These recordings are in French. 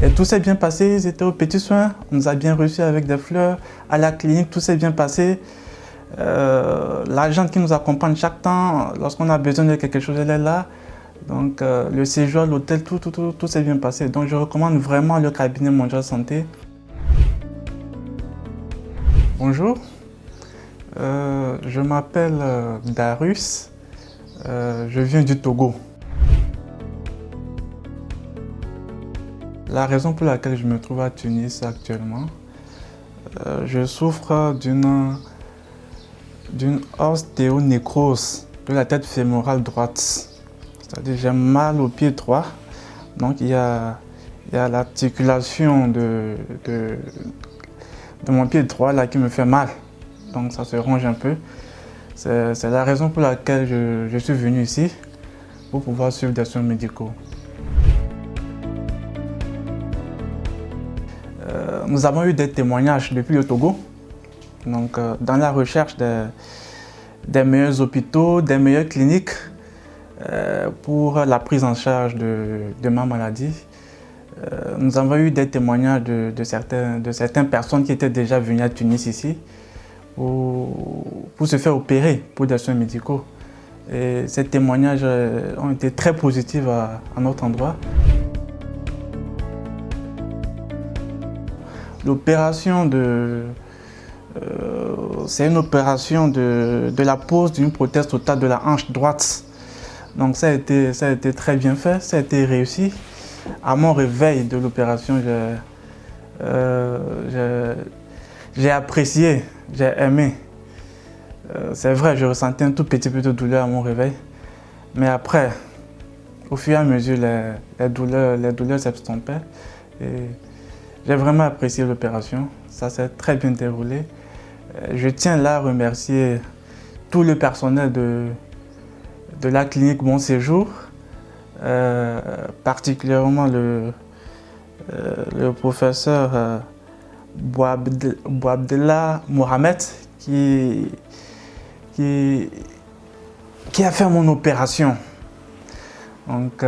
Et tout s'est bien passé, ils étaient aux petits soins, on nous a bien reçus avec des fleurs. À la clinique, tout s'est bien passé. L'agente qui nous accompagne chaque temps, lorsqu'on a besoin de quelque chose, elle est là. Donc le séjour à l'hôtel, tout s'est bien passé. Donc je recommande vraiment le cabinet Mondial Santé. Bonjour, je m'appelle Darius, je viens du Togo. La raison pour laquelle je me trouve à Tunis actuellement, je souffre d'une ostéonécrose de la tête fémorale droite. C'est-à-dire j'ai mal au pied droit, donc il y a l'articulation de mon pied droit là qui me fait mal, donc ça se ronge un peu. C'est la raison pour laquelle je suis venu ici, pour pouvoir suivre des soins médicaux. Nous avons eu des témoignages depuis le Togo, donc dans la recherche des meilleurs hôpitaux, des meilleures cliniques pour la prise en charge de ma maladie. Nous avons eu des témoignages de certaines personnes qui étaient déjà venues à Tunis ici pour se faire opérer pour des soins médicaux. Et ces témoignages ont été très positifs à notre endroit. L'opération c'est une opération de la pose d'une prothèse totale de la hanche droite. Donc ça a été très bien fait, ça a été réussi. À mon réveil de l'opération, j'ai apprécié, j'ai aimé. C'est vrai, je ressentais un tout petit peu de douleur à mon réveil. Mais après, au fur et à mesure, les douleurs s'estompaient. J'ai vraiment apprécié l'opération, ça s'est très bien déroulé. Je tiens là à remercier tout le personnel de la clinique Bon Séjour, particulièrement le professeur Bouabdella Mohamed qui a fait mon opération. Donc,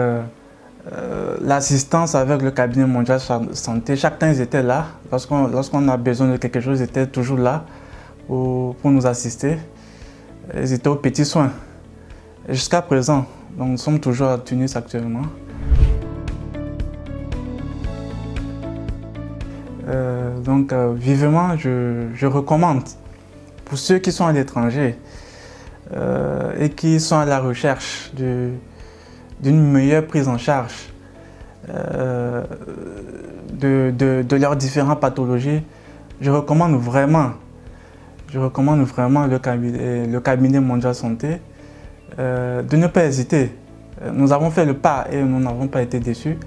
l'assistance avec le cabinet Mondial Santé, chaque temps ils étaient là. Lorsqu'on a besoin de quelque chose, ils étaient toujours là pour nous assister. Ils étaient aux petits soins. Jusqu'à présent, donc nous sommes toujours à Tunis actuellement. Vivement, je recommande pour ceux qui sont à l'étranger et qui sont à la recherche d'une meilleure prise en charge de leurs différentes pathologies, je recommande vraiment le cabinet Mondial Santé, de ne pas hésiter. Nous avons fait le pas et nous n'avons pas été déçus.